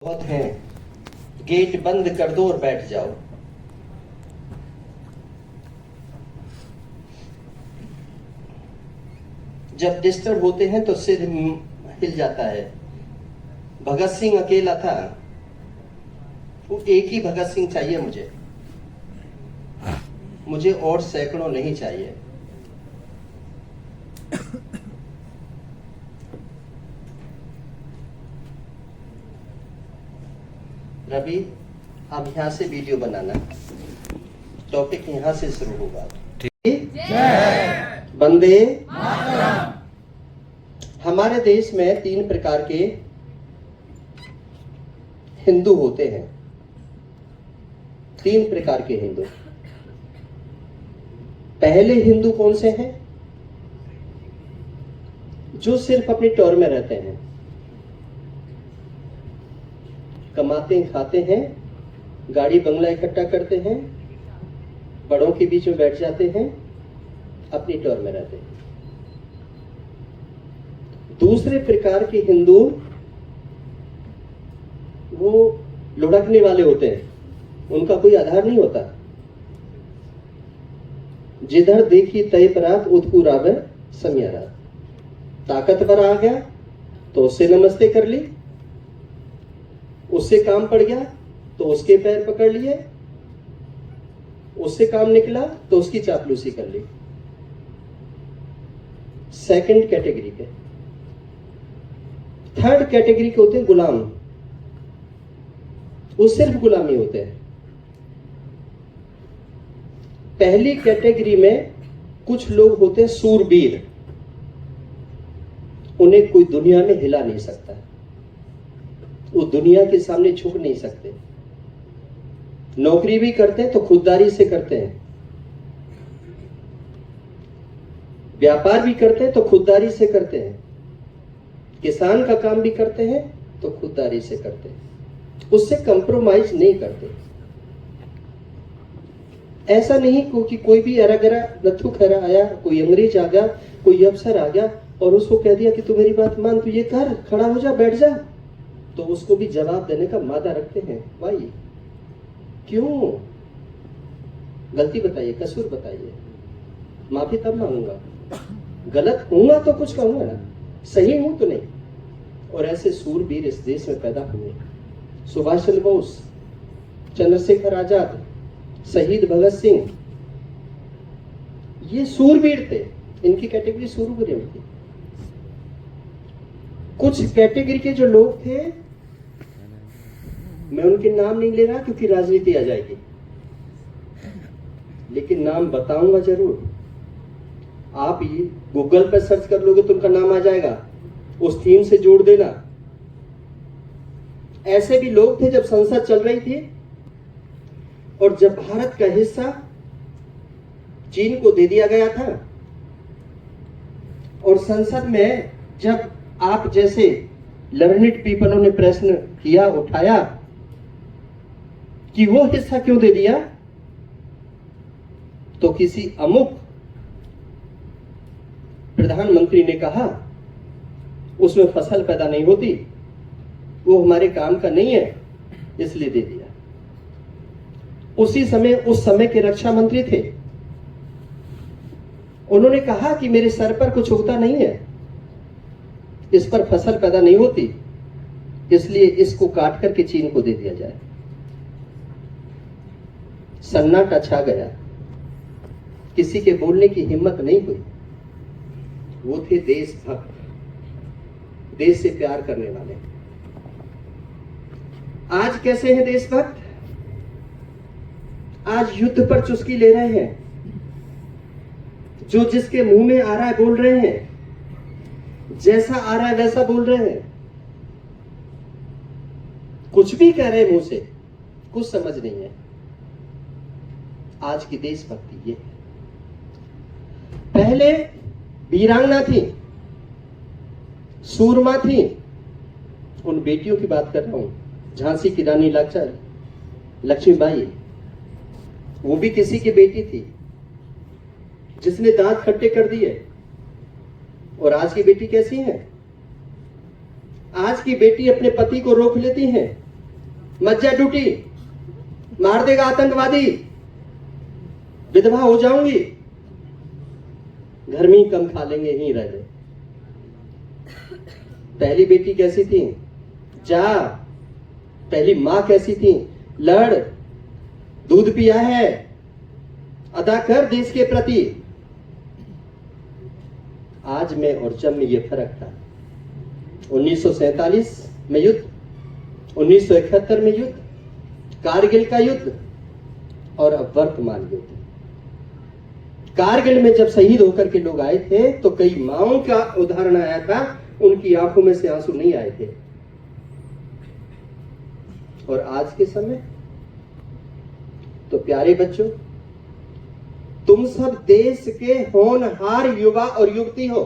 बहुत हैं, गेट बंद कर दो और बैठ जाओ। जब डिस्टर्ब होते हैं तो सिर हिल जाता है। भगत सिंह अकेला था, वो एक ही भगत सिंह चाहिए मुझे और सैकड़ों नहीं चाहिए। रवि, अब यहां से वीडियो बनाना, टॉपिक यहां से शुरू होगा। वंदे मातरम। हमारे देश में 3 प्रकार के हिंदू होते हैं। 3 प्रकार के हिंदू। पहले हिंदू कौन से हैं? जो सिर्फ अपनी टोर में रहते हैं, कमाते खाते हैं, गाड़ी बंगला इकट्ठा करते हैं, बड़ों के बीच में बैठ जाते हैं, अपनी टोर में रहते हैं। दूसरे प्रकार के हिंदू वो लुढ़कने वाले होते हैं, उनका कोई आधार नहीं होता। जिधर देखी तय परात उदकू रावे समियारा। ताकतवर आ गया तो उससे नमस्ते कर ली, उससे काम पड़ गया तो उसके पैर पकड़ लिए, उससे काम निकला तो उसकी चापलूसी कर ली। सेकंड कैटेगरी के। थर्ड कैटेगरी के होते हैं गुलाम। वो सिर्फ गुलामी होते हैं। पहली कैटेगरी में कुछ लोग होते हैं सूरबीर, उन्हें कोई दुनिया में हिला नहीं सकता, वो दुनिया के सामने झुक नहीं सकते। नौकरी भी करते हैं तो खुददारी से करते हैं, व्यापार भी करते हैं तो खुददारी से करते हैं, किसान का काम भी करते हैं तो खुददारी से करते हैं, उससे कंप्रोमाइज नहीं करते। ऐसा नहीं कि कोई भी अरागरा नथु खरा आया, कोई अंग्रेज आ गया, कोई अफसर आ गया और उसको कह दिया कि तू मेरी बात मान, तू ये कर, खड़ा हो जा, बैठ जा, तो उसको भी जवाब देने का मादा रखते हैं। भाई क्यों? गलती बताइए, कसूर बताइए, माफी तब मांगूंगा। गलत हूंगा तो कुछ कहूंगा ना, सही हूं तो नहीं। और ऐसे सूरबीर इस देश में पैदा हुए। सुभाष चंद्र बोस, चंद्रशेखर आजाद, शहीद भगत सिंह, ये सूरबीर थे। इनकी कैटेगरी सूरबीर थी। कुछ कैटेगरी के जो लोग थे, मैं उनके नाम नहीं ले रहा क्योंकि राजनीति आ जाएगी, लेकिन नाम बताऊंगा जरूर। आप ये गूगल पर सर्च कर लोगे तो उनका नाम आ जाएगा, उस थीम से जोड़ देना। ऐसे भी लोग थे जब संसद चल रही थी और जब भारत का हिस्सा चीन को दे दिया गया था और संसद में जब आप जैसे लर्निड पीपलों ने प्रश्न किया, उठाया कि वो हिस्सा क्यों दे दिया, तो किसी अमुक प्रधानमंत्री ने कहा उसमें फसल पैदा नहीं होती, वो हमारे काम का नहीं है, इसलिए दे दिया। उसी समय उस समय के रक्षा मंत्री थे, उन्होंने कहा कि मेरे सर पर कुछ उगता नहीं है, इस पर फसल पैदा नहीं होती, इसलिए इसको काट करके चीन को दे दिया जाए। सन्नाटा छा गया, किसी के बोलने की हिम्मत नहीं हुई। वो थे देशभक्त, देश से प्यार करने वाले। आज कैसे हैं देशभक्त? आज युद्ध पर चुस्की ले रहे हैं, जो जिसके मुंह में आ रहा है बोल रहे हैं, जैसा आ रहा है वैसा बोल रहे हैं, कुछ भी कह रहे हैं मुंह से, कुछ समझ नहीं है। आज की देशभक्ति ये है। पहले वीरांगना थी, सूरमा थी, उन बेटियों की बात कर रहा हूं। झांसी की रानी लक्ष्मीबाई, वो भी किसी की बेटी थी जिसने दांत खट्टे कर दिए। और आज की बेटी कैसी है? आज की बेटी अपने पति को रोक लेती हैं, मज्जा ड्यूटी, मार देगा आतंकवादी, विधवा हो जाऊंगी, घर में ही कम खा लेंगे, यहीं रह ले। पहली बेटी कैसी थी? जा। पहली मां कैसी थी? लड़, दूध पिया है, अदा कर देश के प्रति। आज में और जब में ये फर्क था। 1947 में युद्ध, 1971 में युद्ध, कारगिल का युद्ध, और अब वर्तमान युद्ध। कारगिल में जब शहीद होकर के लोग आए थे तो कई माओं का उदाहरण आया था, उनकी आंखों में से आंसू नहीं आए थे। और आज के समय तो प्यारे बच्चों, तुम सब देश के होनहार युवा और युवती हो।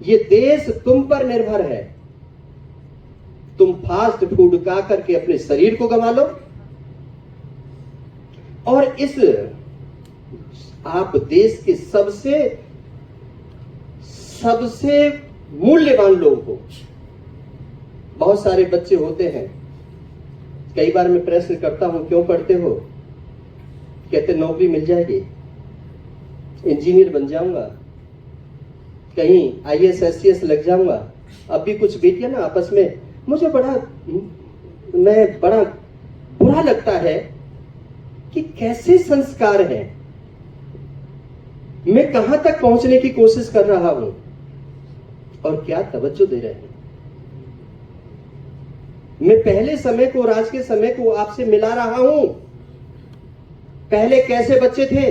ये देश तुम पर निर्भर है। तुम फास्ट फूड खा करके अपने शरीर को गंवा लो, और इस आप देश के सबसे मूल्यवान लोग हो। बहुत सारे बच्चे होते हैं, कई बार मैं प्रश्न करता हूं, क्यों पढ़ते हो? कहते नौकरी मिल जाएगी, इंजीनियर बन जाऊंगा, कहीं IAS SCS लग जाऊंगा। अब भी कुछ बेटियां ना आपस में, मुझे बड़ा बुरा लगता है कि कैसे संस्कार हैं। मैं कहां तक पहुंचने की कोशिश कर रहा हूं और क्या तवज्जो दे रहे हैं। मैं पहले समय को और आज के समय को आपसे मिला रहा हूं। पहले कैसे बच्चे थे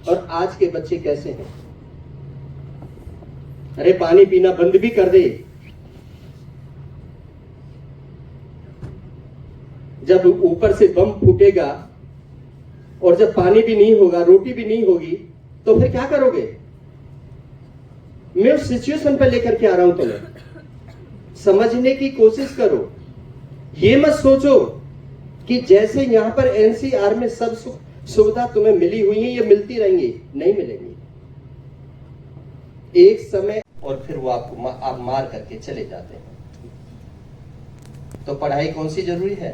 और आज के बच्चे कैसे हैं। अरे पानी पीना बंद भी कर दे, जब ऊपर से बम फूटेगा और जब पानी भी नहीं होगा, रोटी भी नहीं होगी, तो फिर क्या करोगे? मैं उस सिचुएशन पे लेकर के आ रहा हूं तुम्हें। समझने की कोशिश करो। ये मत सोचो कि जैसे यहां पर NCR में सब सुविधा तुम्हें मिली हुई है, ये मिलती रहेंगी। नहीं मिलेंगी। एक समय और फिर वो आपको आप मार करके चले जाते हैं। तो पढ़ाई कौन सी जरूरी है?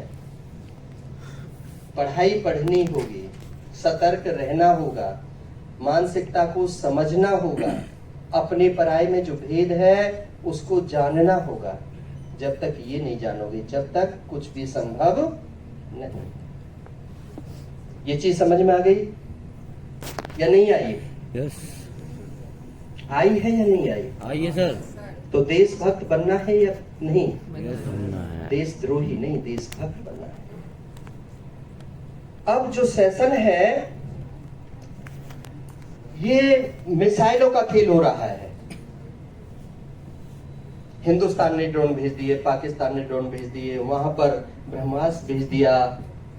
पढ़ाई पढ़नी होगी, सतर्क रहना होगा, मानसिकता को समझना होगा, अपने पराये में जो भेद है उसको जानना होगा। जब तक ये नहीं जानोगे, जब तक कुछ भी संभव नहीं। ये चीज समझ में आ गई या नहीं आई? यस। आई है या नहीं आई? आई है सर। तो देशभक्त बनना है या नहीं? यस, बनना है। देशद्रोही नहीं, देशभक्त बनना है। अब जो सेशन है, ये मिसाइलों का खेल हो रहा है। हिंदुस्तान ने ड्रोन भेज दिए, पाकिस्तान ने ड्रोन भेज दिए, वहां पर ब्रह्मास्त्र भेज दिया,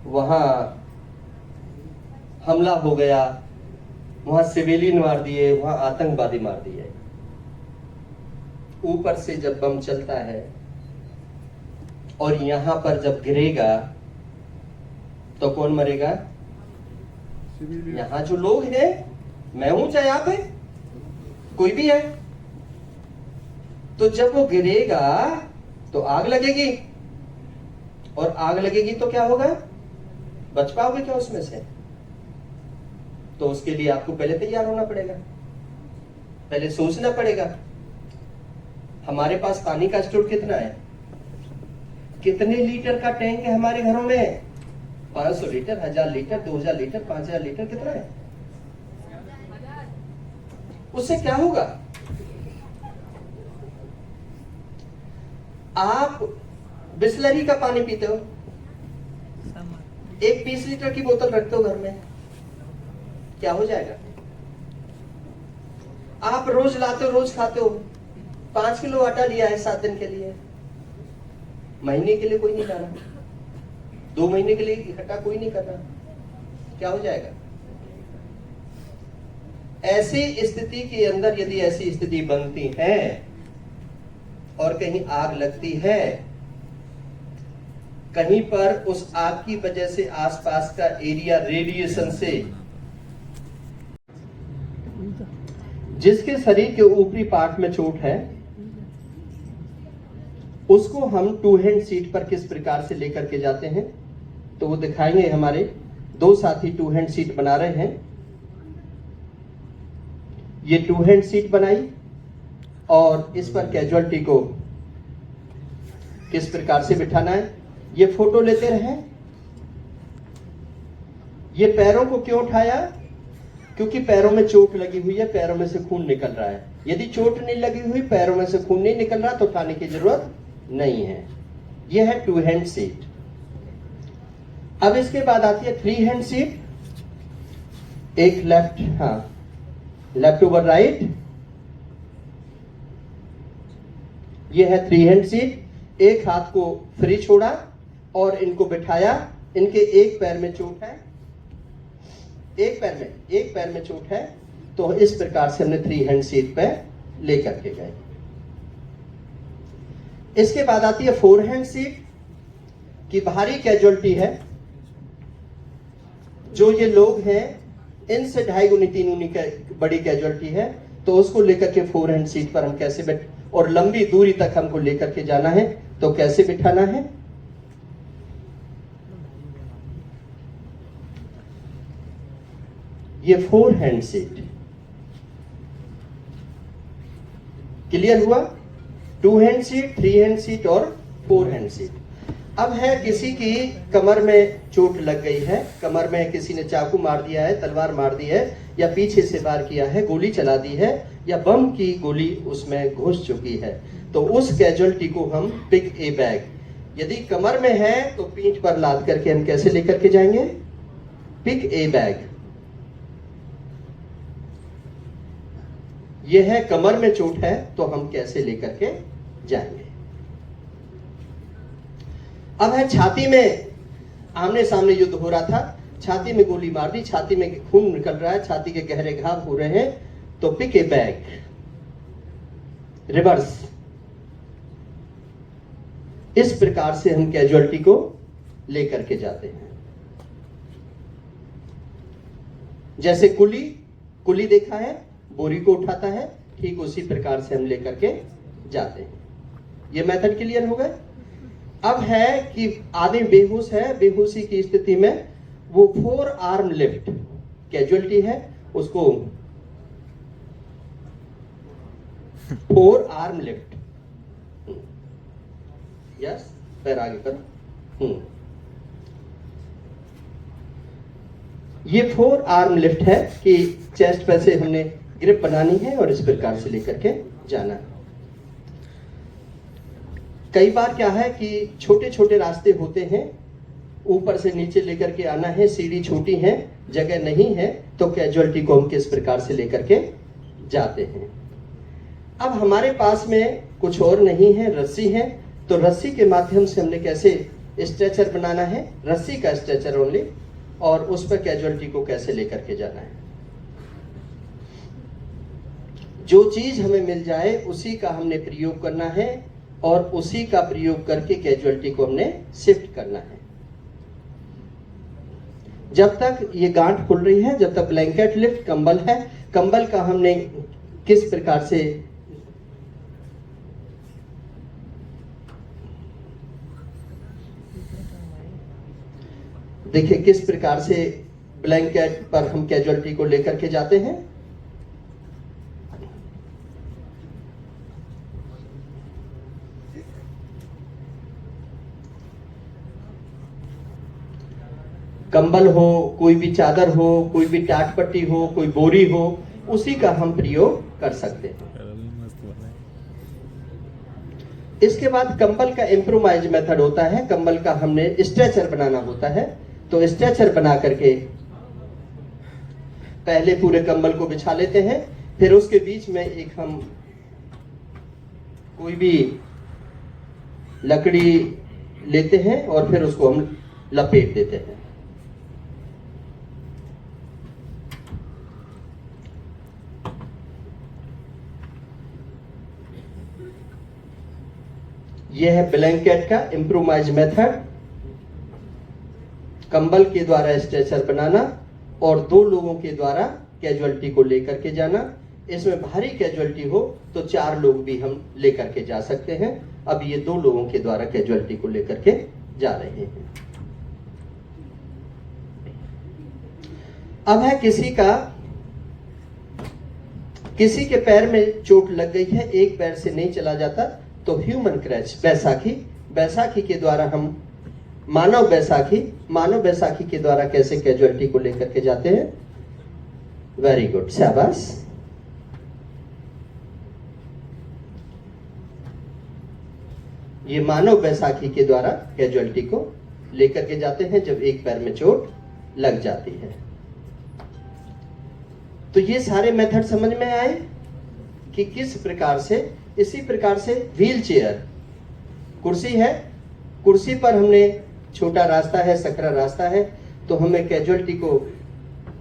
वहां हमला हो गया, वहां सिविलियन मार दिए, वहां आतंकवादी मार दिए। ऊपर से जब बम चलता है और यहां पर जब गिरेगा तो कौन मरेगा? यहां जो लोग हैं, मैं हूं चाहे आप है, कोई भी है। तो जब वो गिरेगा तो आग लगेगी, और आग लगेगी तो क्या होगा? बच पाओगे क्या उसमें से? तो उसके लिए आपको पहले तैयार होना पड़ेगा, पहले सोचना पड़ेगा। हमारे पास पानी का स्टोर कितना है? कितने लीटर का टैंक है हमारे घरों में? 500 लीटर, 1000 लीटर, 2000 लीटर, 5000 लीटर, कितना है? उससे क्या होगा? आप बिस्लरी का पानी पीते हो, एक 20 लीटर की बोतल रखते हो घर में, क्या हो जाएगा? आप रोज लाते हो, रोज खाते हो। 5 किलो आटा लिया है 7 दिन के लिए, महीने के लिए कोई नहीं लाना, 2 महीने के लिए इकट्ठा कोई नहीं करना, क्या हो जाएगा? ऐसी स्थिति के अंदर यदि ऐसी स्थिति बनती है और कहीं आग लगती है, कहीं पर उस आग की वजह से आसपास का एरिया रेडिएशन से, जिसके शरीर के ऊपरी पार्ट में चोट है, उसको हम टू हैंड सीट पर किस प्रकार से लेकर के जाते हैं, तो वो दिखाएंगे। हमारे दो साथी टू हैंड सीट बना रहे हैं। ये टू हैंड सीट बनाई और इस पर कैजुअलिटी को किस प्रकार से बिठाना है, ये फोटो लेते रहे। ये पैरों को क्यों उठाया, क्योंकि पैरों में चोट लगी हुई है, पैरों में से खून निकल रहा है। यदि चोट नहीं लगी हुई, पैरों में से खून नहीं निकल रहा, तो उठाने की जरूरत नहीं है। यह है टू हैंड सीट। अब इसके बाद आती है थ्री हैंड सीट। एक लेफ्ट, लेफ्ट ओवर राइट, यह है थ्री हैंड सीट। एक हाथ को फ्री छोड़ा और इनको बिठाया। इनके एक पैर में चोट है, एक पैर में चोट है, तो इस प्रकार से हमने थ्री हैंड सीट पे लेकर के गए। इसके बाद आती है फोर हैंड सीट की भारी कैजुअलिटी है। जो ये लोग हैं इनसे 2.5 गुनी 3 गुनी बड़ी कैजुअलिटी है, तो उसको लेकर के फोर हैंड सीट पर हम कैसे बैठ, और लंबी दूरी तक हमको लेकर के जाना है, तो कैसे बिठाना है। ये फोर हैंड सीट। क्लियर हुआ? Two hand seat, three hand seat और फोर हैंड सीट। अब है किसी की कमर में चोट लग गई है, कमर में किसी ने चाकू मार दिया है, तलवार मार दी है, या पीछे से वार किया है, गोली चला दी है, या बम की गोली उसमें घुस चुकी है, तो उस कैजुअलिटी को हम पिक ए बैग, यदि कमर में है तो पीठ पर लाद करके हम कैसे लेकर के जाएंगे, पिक ए बैग। यह है कमर में चोट है तो हम कैसे लेकर के जाएंगे। अब है छाती में, आमने सामने युद्ध हो रहा था, छाती में गोली मार दी, छाती में खून निकल रहा है, छाती के गहरे घाव हो रहे हैं, तो पिक ए बैग, रिवर्स। इस प्रकार से हम कैजुअलिटी को लेकर के जाते हैं। जैसे कुली देखा है, बोरी को उठाता है, ठीक उसी प्रकार से हम लेकर के जाते हैं। ये मेथड क्लियर हो गए। अब है कि आदमी बेहोश है, बेहोशी की स्थिति में वो 4 आर्म लिफ्ट कैजुअलिटी है, उसको 4 आर्म लिफ्ट, यस, पैर आगे करो। ये 4 आर्म लिफ्ट है कि चेस्ट पे से हमने ग्रिप बनानी है और इस प्रकार से लेकर के जाना है। कई बार क्या है कि छोटे छोटे रास्ते होते हैं, ऊपर से नीचे लेकर के आना है, सीढ़ी छोटी है, जगह नहीं है, तो कैजुअलिटी को हम किस प्रकार से लेकर के जाते हैं। अब हमारे पास में कुछ और नहीं है, रस्सी है, तो रस्सी के माध्यम से हमने कैसे स्ट्रेचर बनाना है, रस्सी का स्ट्रेचर ओनली, और उस पर कैजुअलिटी को कैसे लेकर के जाना है। जो चीज हमें मिल जाए उसी का हमने प्रयोग करना है और उसी का प्रयोग करके कैजुअलिटी को हमने शिफ्ट करना है। जब तक ये गांठ खुल रही है, जब तक ब्लैंकेट लिफ्ट, कंबल है, कंबल का हमने किस प्रकार से देखिए किस प्रकार से ब्लैंकेट पर हम कैजुअलिटी को लेकर के जाते हैं। कंबल हो, कोई भी चादर हो, कोई भी टाट पट्टी हो, कोई बोरी हो, उसी का हम प्रयोग कर सकते हैं। इसके बाद कंबल का इम्प्रोवाइज मेथड होता है। कंबल का हमने स्ट्रेचर बनाना होता है, तो स्ट्रेचर बना करके पहले पूरे कंबल को बिछा लेते हैं, फिर उसके बीच में एक हम कोई भी लकड़ी लेते हैं और फिर उसको हम लपेट देते हैं। यह है ब्लैंकेट का इम्प्रोवाइज मेथड। कंबल के द्वारा स्ट्रेचर बनाना और 2 लोगों के द्वारा कैजुअलिटी को लेकर के जाना। इसमें भारी कैजुअलिटी हो तो 4 लोग भी हम लेकर के जा सकते हैं। अब ये 2 लोगों के द्वारा कैजुअलिटी को लेकर के जा रहे हैं। अब है किसी के पैर में चोट लग गई है, एक पैर से नहीं चला जाता, तो ह्यूमन क्रच बैसाखी के द्वारा हम मानव बैसाखी के द्वारा कैसे कैजुअलिटी को लेकर के जाते हैं। वेरी गुड, शाबाश। ये मानव बैसाखी के द्वारा कैजुअलिटी को लेकर के जाते हैं जब एक पैर में चोट लग जाती है। तो ये सारे मेथड समझ में आए कि किस प्रकार से। इसी प्रकार से व्हील चेयर, कुर्सी है, कुर्सी पर हमने छोटा रास्ता है, सकरा रास्ता है, तो हमें कैजुअलिटी को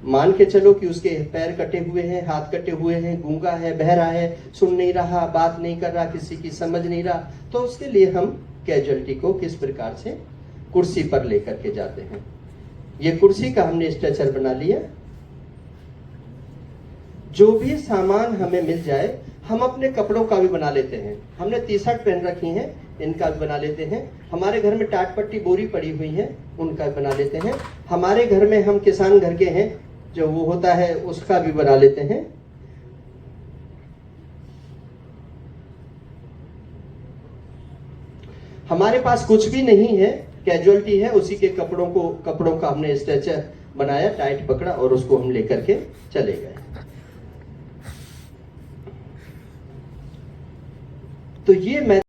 मान के चलो कि उसके पैर कटे हुए हैं, हाथ कटे हुए हैं, गूंगा है, बहरा है, सुन नहीं रहा, बात नहीं कर रहा, किसी की समझ नहीं रहा, तो उसके लिए हम कैजुअलिटी को किस प्रकार से कुर्सी पर लेकर के जाते हैं। ये कुर्सी का हमने स्ट्रेचर बना लिया। जो भी सामान हमें मिल जाए, हम अपने कपड़ों का भी बना लेते हैं। हमने टी शर्ट पहन रखी है, इनका भी बना लेते हैं। हमारे घर में टाट पट्टी बोरी पड़ी हुई है, उनका भी बना लेते हैं। हमारे घर में हम किसान घर के हैं, जो वो होता है उसका भी बना लेते हैं। हमारे पास कुछ भी नहीं है, कैजुअलिटी है, उसी के कपड़ों का हमने स्ट्रेचर बनाया, टाइट पकड़ा और उसको हम लेकर के चले गए। तो ये मैं